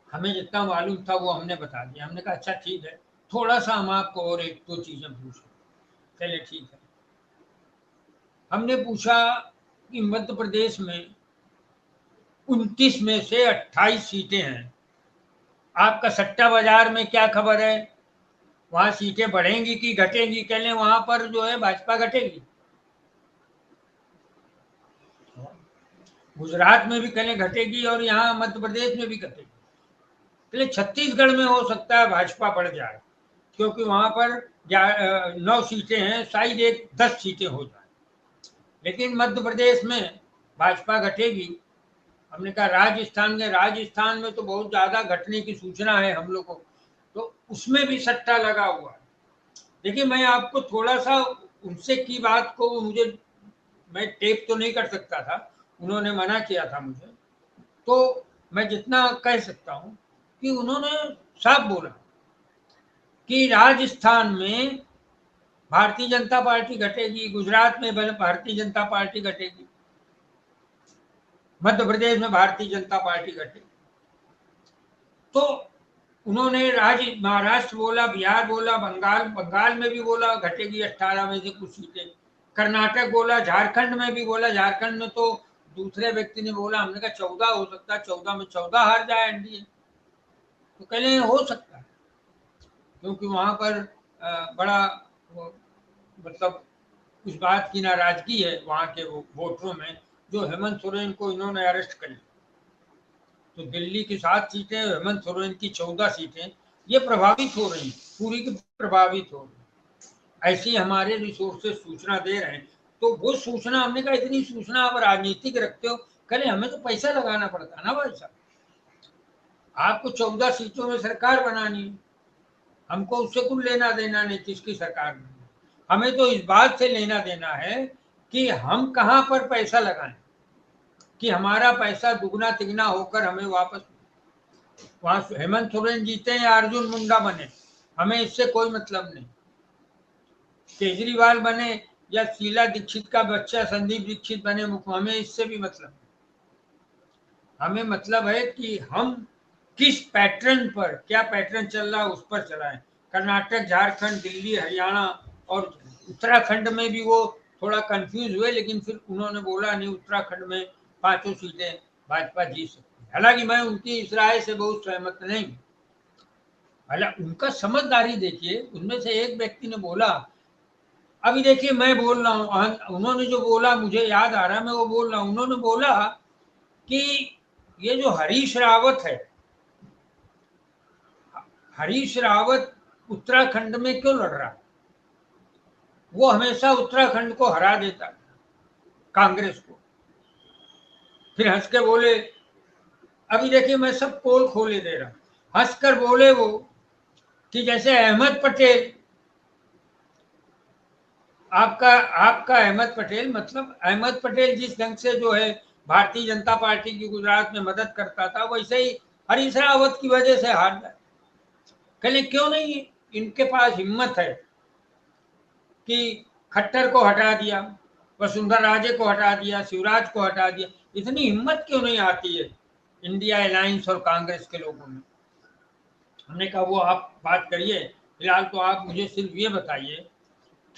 हमें जितना मालूम था वो हमने बता दिया। हमने कहा अच्छा ठीक है, थोड़ा सा हम आपको और 1-2 चीजें पूछें। चले ठीक है। हमने पूछा कि मध्य प्रदेश में 29 में से 28 सीटें हैं, आपका सट्टा बाजार में क्या खबर है, वहां सीटें बढ़ेंगी कि घटेंगी? कहले वहां पर जो है भाजपा घटेगी। गुजरात में भी कहले घटेगी और यहाँ मध्य प्रदेश में भी घटेगी। कहले छत्तीसगढ़ में हो सकता है भाजपा बढ़ जाए, क्योंकि वहां पर 9 सीटें हैं, शायद 10 सीटें हो जाए, लेकिन मध्य प्रदेश में भाजपा घटेगी। हमने कहा राजस्थान में तो बहुत ज्यादा घटने की सूचना है हम लोग को, तो उसमें भी सट्टा लगा हुआ है। देखिए मैं आपको थोड़ा सा उनसे की बात को, मुझे, मैं टेप तो नहीं कर सकता था, उन्होंने मना किया था मुझे, तो मैं जितना कह सकता हूँ कि उन्होंने साफ बोला कि राजस्थान में भारतीय जनता पार्टी घटेगी, गुजरात में भारतीय जनता पार्टी घटेगी, मध्य प्रदेश में भारतीय जनता पार्टी घटेगी। तो उन्होंने महाराष्ट्र बोला, बिहार बोला, बंगाल में भी बोला घटेगी 18 में से कुछ सीटें, कर्नाटक बोला, झारखंड में भी बोला। झारखंड में तो दूसरे व्यक्ति ने बोला, हमने कहा 14 हो सकता है, 14 में 14 हार जाए एनडीए। तो कह रहे हो सकता है, क्योंकि वहां पर बड़ा मतलब उस बात की नाराजगी है वहां के वोटरों में, जो हेमंत सोरेन को इन्होंने अरेस्ट कर लिया। तो दिल्ली की 7 सीटें, हेमंत सोरेन की 14 सीटें ये प्रभावित हो रही, पूरी की प्रभावित हो रही। ऐसी हमारे रिसोर्सेज सूचना दे रहे हैं। तो वो सूचना, हमने कहा इतनी सूचना आप राजनीतिक रखते हो, कहे हमें तो पैसा लगाना पड़ता ना भाई साहब, आपको 14 सीटों में सरकार बनानी है, हमको उससे कुछ लेना देना नहीं किसकी सरकार में, हमें तो इस बात से लेना देना है कि हम कहां पर पैसा लगाएं कि हमारा पैसा दुगना तिगना होकर हमें वापस, वहां हेमंत सोरेन जीते या अर्जुन मुंडा बने, हमें इससे कोई मतलब नहीं। केजरीवाल बने या शीला दीक्षित का बच्चा संदीप दीक्षित बने, हमें इससे भी मतलब नहीं। हमें मतलब है कि हम किस पैटर्न पर, क्या पैटर्न चल रहा है उस पर चलाएं। कर्नाटक, झारखंड, दिल्ली, हरियाणा और उत्तराखंड में भी वो थोड़ा कंफ्यूज हुए, लेकिन फिर उन्होंने बोला नहीं, उत्तराखंड में 5 सीटें भाजपा जीत सकती है। हालांकि मैं उनकी इस राय से बहुत सहमत नहीं। हालांकि उनका समझदारी देखिए, उनमें से एक व्यक्ति ने बोला, अभी देखिए मैं बोल रहा हूँ, उन्होंने जो बोला मुझे याद आ रहा है, मैं वो बोल रहा हूँ। उन्होंने बोला कि ये जो हरीश रावत है, हरीश रावत उत्तराखंड में क्यों लड़ रहा है, वो हमेशा उत्तराखंड को हरा देता कांग्रेस को। फिर हंस के बोले, अभी देखिए मैं सब पोल खोले दे रहा हूं, हंसकर बोले वो कि जैसे अहमद पटेल, आपका आपका अहमद पटेल, मतलब अहमद पटेल जिस ढंग से जो है भारतीय जनता पार्टी की गुजरात में मदद करता था, वैसे ही हरीश रावत की वजह से हार गए। कहले क्यों नहीं इनके पास हिम्मत है कि खट्टर को हटा दिया, वसुंधरा राजे को हटा दिया, शिवराज को हटा दिया, इतनी हिम्मत क्यों नहीं आती है इंडिया अलायंस और कांग्रेस के लोगों में। हमने कहा वो आप बात करिए, फिलहाल तो आप मुझे सिर्फ ये बताइए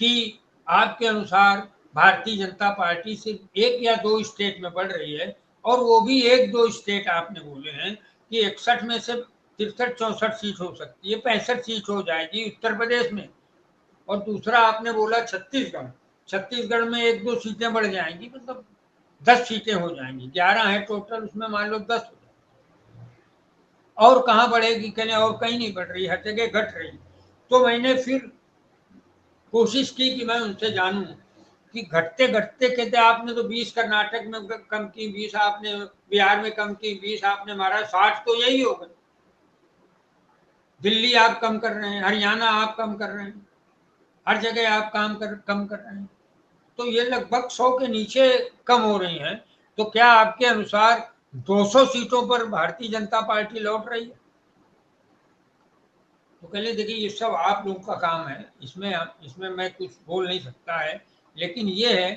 कि आपके अनुसार भारतीय जनता पार्टी सिर्फ 1 या 2 स्टेट में बढ़ रही है, और वो भी 1-2 स्टेट आपने बोले हैं कि 61 में से 63-64 सीट हो सकती है, 65 सीट हो जाएगी उत्तर प्रदेश में, और दूसरा आपने बोला छत्तीसगढ़, छत्तीसगढ़ में 1-2 सीटें बढ़ जाएंगी, मतलब 10 सीटें हो जाएंगी, 11 है टोटल, उसमें मान लो 10 हो जाएंगी। और कहाँ बढ़ेगी, कहने और कहीं नहीं बढ़ रही, हर जगह घट रही। तो मैंने फिर कोशिश की कि मैं उनसे जानूं कि घटते घटते, कहते आपने तो 20 कर्नाटक में कम की, 20 आपने बिहार में कम की, 20 आपने मारा, 60 तो यही हो गए। दिल्ली आप कम कर रहे हैं, हरियाणा आप कम कर रहे हैं, हर जगह आप कम कर रहे हैं, तो ये लगभग 100 के नीचे कम हो रही हैं। तो क्या आपके अनुसार 200 सीटों पर भारतीय जनता पार्टी लौट रही है? तो पहले देखिए ये सब आप लोगों का काम है, इसमें मैं कुछ बोल नहीं सकता है, लेकिन ये है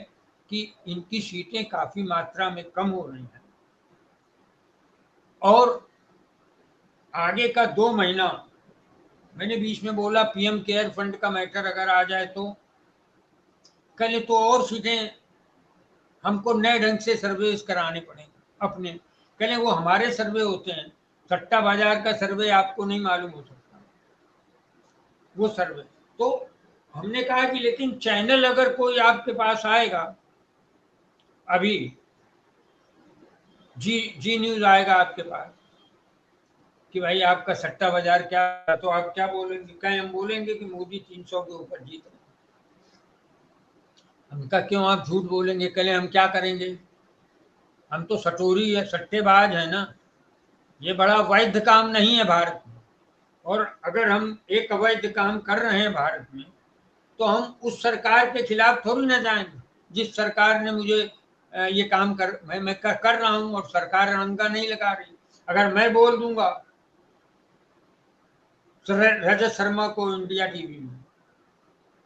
कि इनकी सीटें काफी मात्रा में कम हो रही हैं, और आगे का 2 महीना, मैंने बीच में बोला पीएम केयर फंड का मैटर अगर आ जाए तो कल तो और सीटें हमको नए ढंग से सर्वे कराने पड़ेंगे अपने। कहें वो हमारे सर्वे होते हैं, सट्टा बाजार का सर्वे आपको नहीं मालूम हो सकता वो सर्वे। तो हमने कहा कि लेकिन चैनल अगर कोई आपके पास आएगा, अभी जी न्यूज आएगा आपके पास कि भाई आपका सट्टा बाजार क्या है, तो आप क्या बोलेंगे? कहीं हम बोलेंगे कि मोदी 300 के ऊपर जीत रहे। हमका क्यों आप झूठ बोलेंगे? कल हम क्या करेंगे? हम तो सटोरी है, सट्टेबाज है ना, ये बड़ा वैध काम नहीं है भारत में। और अगर हम एक अवैध काम कर रहे हैं भारत में, तो हम उस सरकार के खिलाफ थोड़ी ना जाएंगे जिस सरकार ने मुझे ये काम मैं कर रहा हूं और सरकार रंगा नहीं लगा रही। अगर मैं बोल दूंगा रजत शर्मा को इंडिया टीवी में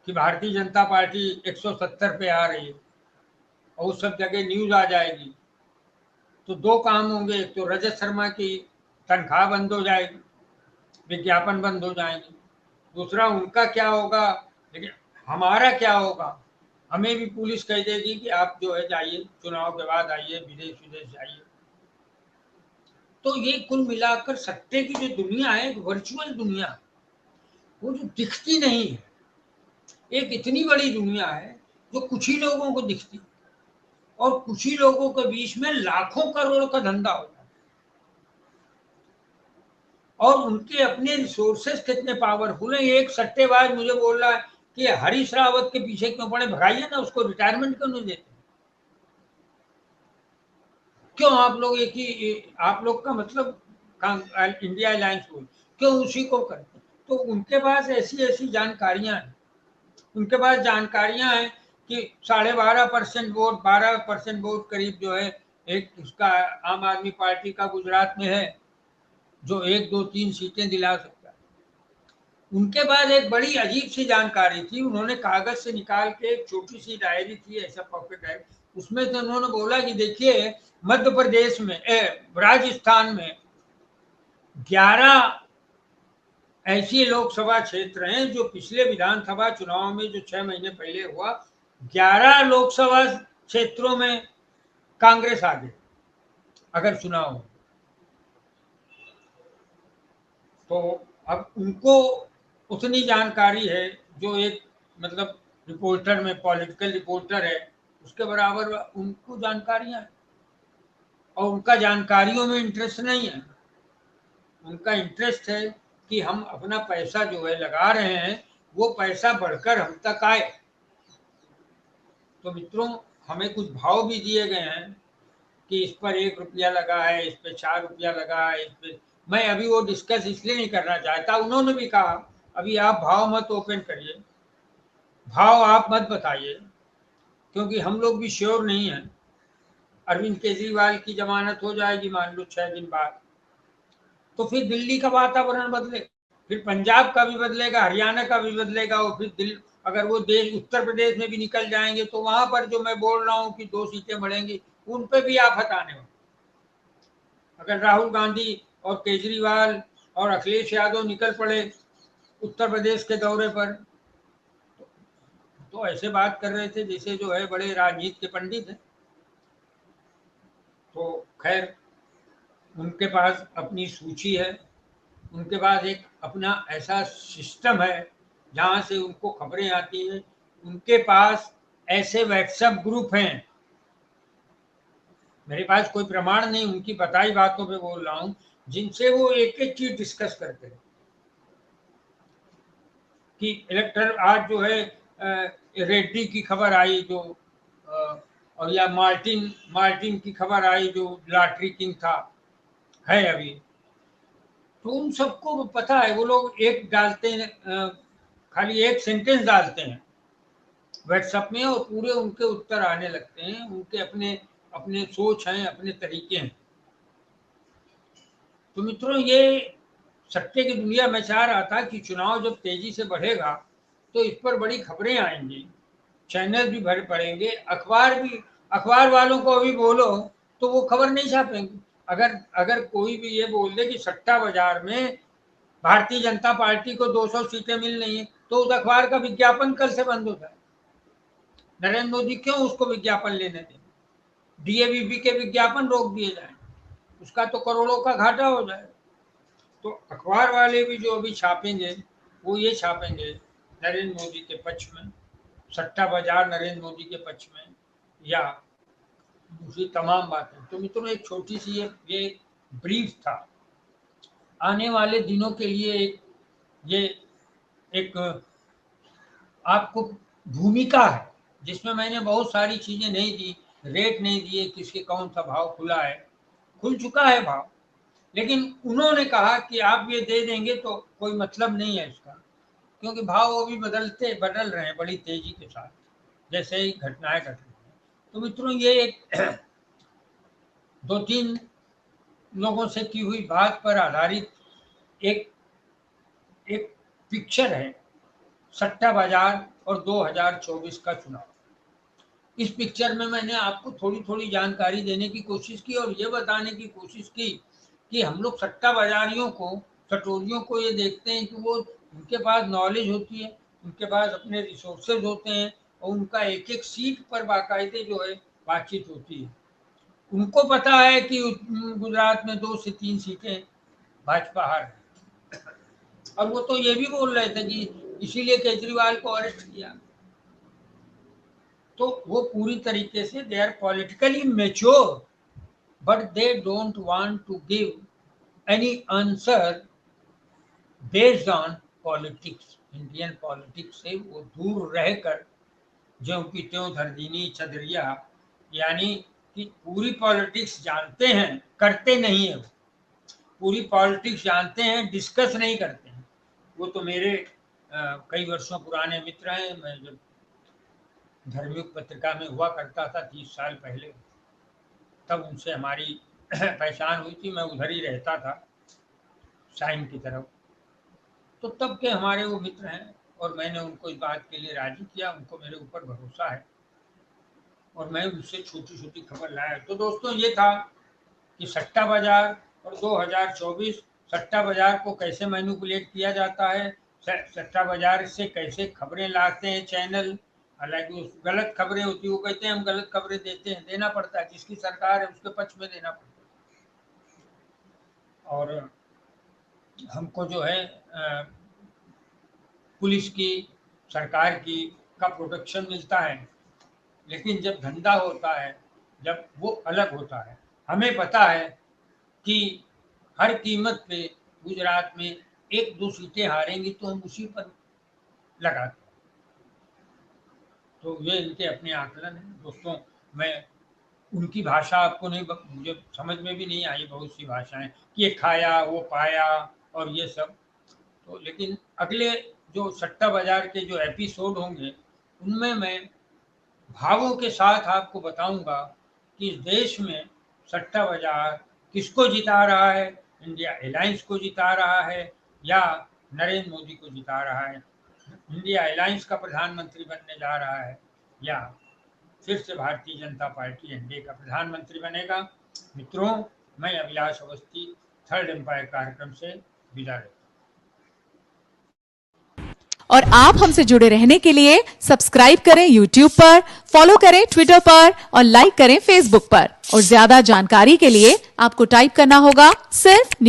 कि भारतीय जनता पार्टी 170 पे आ रही है और उस सब जगह न्यूज आ जाएगी, तो दो काम होंगे। एक तो रजत शर्मा की तनख्वाह बंद हो जाएगी, विज्ञापन बंद हो जाएंगे। दूसरा उनका क्या होगा, लेकिन हमारा क्या होगा, हमें भी पुलिस कह देगी कि आप जो है जाइए, चुनाव के बाद आइए, विदेश विदेश जाइए। तो ये कुल मिलाकर सट्टे की जो दुनिया है, एक वर्चुअल दुनिया, वो जो दिखती नहीं है, एक इतनी बड़ी दुनिया है जो कुछ ही लोगों को दिखती है और कुछ ही लोगों के बीच में लाखों करोड़ का धंधा होता है और उनके अपने रिसोर्सेस कितने पावरफुल हैं। एक सट्टेबाज मुझे बोल रहा है कि हरीश रावत के पीछे क्यों पड़े, भगाइए ना उसको, रिटायरमेंट क्यों नहीं देते? क्यों आप लोग एक ही, आप लोग का मतलब इंडिया अलायंस बोल, क्यों उसी को करते? तो उनके पास ऐसी ऐसी जानकारियां हैं, उनके पास जानकारियां हैं कि 12.5% वोट, 12% वोट करीब जो है एक उसका आम आदमी पार्टी का गुजरात में है जो 1 2 3 सीटें दिला सकता है। उनके पास एक बड़ी अजीब सी जानकारी थी, उन्होंने कागज से निकाल के एक छोटी सी डायरी थी, ऐसा पॉकेट डायरी, उसमें से उन्होंने बोला कि देखिए मध्य प्रदेश में, राजस्थान में 11 ऐसी लोकसभा क्षेत्र हैं जो पिछले विधानसभा चुनाव में जो 6 महीने पहले हुआ, 11 लोकसभा क्षेत्रों में कांग्रेस आ गई अगर चुनाव हो। तो अब उनको उतनी जानकारी है जो एक मतलब रिपोर्टर में, पॉलिटिकल रिपोर्टर है, उसके बराबर उनको जानकारियां हैं और उनका जानकारियों में इंटरेस्ट नहीं है। उनका इंटरेस्ट है कि हम अपना पैसा जो है लगा रहे हैं वो पैसा बढ़कर हम तक आए। तो मित्रों, हमें कुछ भाव भी दिए गए हैं कि इस पर 1 रुपया लगा है, इस पर 4 रुपया लगा है, इस पर, मैं अभी वो डिस्कस इसलिए नहीं करना चाहता। उन्होंने भी कहा अभी आप भाव मत ओपन करिए, भाव आप मत बताइए, क्योंकि हम लोग भी श्योर नहीं है। अरविंद केजरीवाल की जमानत हो जाएगी मान लो 6 दिन बाद, तो फिर दिल्ली का वातावरण बदले, फिर पंजाब का भी बदलेगा, हरियाणा का भी बदलेगा और फिर दिल्ली, अगर वो देश उत्तर प्रदेश में भी निकल जाएंगे तो वहां पर जो मैं बोल रहा हूँ कि 2 सीटें बढ़ेंगी, उन पे भी आफत आने वाली। अगर राहुल गांधी और केजरीवाल और अखिलेश यादव निकल पड़े उत्तर प्रदेश के दौरे पर, तो ऐसे बात कर रहे थे जैसे जो है बड़े राजनीति के पंडित हैं। तो खैर, उनके पास अपनी सूची है, उनके पास एक अपना ऐसा सिस्टम है जहां से उनको खबरें आती हैं। उनके पास ऐसे व्हाट्सएप ग्रुप हैं, मेरे पास कोई प्रमाण नहीं, उनकी बताई बातों पे बोल रहा हूँ, जिनसे वो एक एक चीज डिस्कस करते हैं कि इलेक्टर आज जो है रेड्डी की खबर आई जो और या मार्टिन मार्टिन की खबर आई जो लॉटरी किंग था, है अभी। तो उन सबको पता है, वो लोग एक डालते हैं, खाली एक सेंटेंस डालते हैं व्हाट्सएप में और पूरे उनके उत्तर आने लगते हैं। उनके अपने अपने सोच हैं, अपने तरीके हैं। तो मित्रों, ये सट्टे की दुनिया, में चाह रहा था कि चुनाव जब तेजी से बढ़ेगा तो इस पर बड़ी खबरें आएंगी, चैनल भी भर पड़ेंगे, अखबार भी, अखबार वालों को अभी बोलो तो वो खबर नहीं छापेंगे। अगर अगर कोई भी ये बोल दे कि सट्टा बाजार में भारतीय जनता पार्टी को 200 सीटें मिल रही हैं, तो उस अखबार का विज्ञापन कल से बंद होता है। नरेंद्र मोदी क्यों उसको विज्ञापन लेने दें? डीएवीपी के विज्ञापन रोक दिए जाए, उसका तो करोड़ों का घाटा हो जाए। तो अखबार वाले भी जो अभी छापेंगे वो ये छापेंगे नरेंद्र मोदी के पक्ष में, सट्टा बाजार नरेंद्र मोदी के पक्ष में, या दूसरी तमाम बातें। तो मित्रों, एक छोटी सी ये ब्रीफ था आने वाले दिनों के लिए, ये एक आपको भूमिका है जिसमें मैंने बहुत सारी चीजें नहीं दी, रेट नहीं दिए, किसके कौन सा भाव खुला है, खुल चुका है भाव, लेकिन उन्होंने कहा कि आप ये दे देंगे तो कोई मतलब नहीं है इसका। क्योंकि भाव वो भी बदल रहे हैं बड़ी तेजी के साथ, जैसे ही घटनाएं घट रही हैं। तो मित्रों, ये एक 2-3 लोगों से की हुई बात पर आधारित एक पिक्चर है, सट्टा बाजार और 2024 का चुनाव। इस पिक्चर में मैंने आपको थोड़ी थोड़ी जानकारी देने की कोशिश की और ये बताने की कोशिश की कि हम लोग सट्टा बाजारियों को, सटोरियों को ये देखते हैं कि वो, उनके पास नॉलेज होती है, उनके पास अपने रिसोर्सेज होते हैं और उनका एक एक सीट पर बाकायदे जो है बातचीत होती है। उनको पता है कि गुजरात में 2 से 3 सीटें भाजपा हार है, और वो तो ये भी बोल रहे थे कि इसीलिए केजरीवाल को अरेस्ट किया। तो वो पूरी तरीके से they are politically mature, but they don't want to give any answer based on politics. Indian politics से वो दूर रहकर ज्यों की त्यों धरदीनी चदरिया, यानी कि पूरी पॉलिटिक्स जानते हैं, करते नहीं है। वो पूरी पॉलिटिक्स जानते हैं, डिस्कस नहीं करते हैं। वो तो मेरे कई वर्षों पुराने मित्र हैं। मैं जब धर्मयुग पत्रिका में हुआ करता था 30 साल पहले, तब उनसे हमारी पहचान हुई थी। मैं उधर ही रहता था, साइन की तरफ। तो तब के हमारे वो मित्र हैं और मैंने उनको इस बात के लिए राजी किया। उनको मेरे ऊपर भरोसा है और मैं उनसे छोटी छोटी खबर लाया। तो दोस्तों, ये था कि सट्टा बाजार और 2024, सट्टा बाजार को कैसे मैनिपुलेट किया जाता है, सट्टा बाजार से कैसे खबरें लाते हैं चैनल। हालांकि गलत खबरें होती है, वो कहते हैं हम गलत खबरें देते हैं, देना पड़ता है, जिसकी सरकार है उसके पक्ष में देना पड़ता है। और हमको जो है पुलिस की, सरकार की का प्रोटेक्शन मिलता है, लेकिन जब धंधा होता है, जब वो अलग होता है। हमें पता है कि हर कीमत पे गुजरात में 1-2 सीटें हारेंगी तो हम उसी पर लगाते हैं। तो ये इनके अपने आकलन हैं। दोस्तों, मैं उनकी भाषा आपको नहीं, मुझे समझ में भी नहीं आई बहुत सी भाषाएं, कि ये खाया वो पाया और ये सब। तो लेकिन अगले जो सट्टा बाजार के जो एपिसोड होंगे, उनमें मैं भावों के साथ आपको बताऊंगा कि इस देश में सट्टा बाजार किसको जिता रहा है, इंडिया अलायंस को जिता रहा है या नरेंद्र मोदी को जिता रहा है, इंडिया अलायंस का प्रधानमंत्री बनने जा रहा है या फिर से भारतीय जनता पार्टी एनडीए का प्रधानमंत्री बनेगा। मित्रों, मैं अभिलाष अवस्थी थर्ड एम्पायर कार्यक्रम से विदा लेता हूं। और आप हमसे जुड़े रहने के लिए सब्सक्राइब करें YouTube पर, फॉलो करें Twitter पर और लाइक करें Facebook पर। और ज्यादा जानकारी के लिए आपको टाइप करना होगा सिर्फ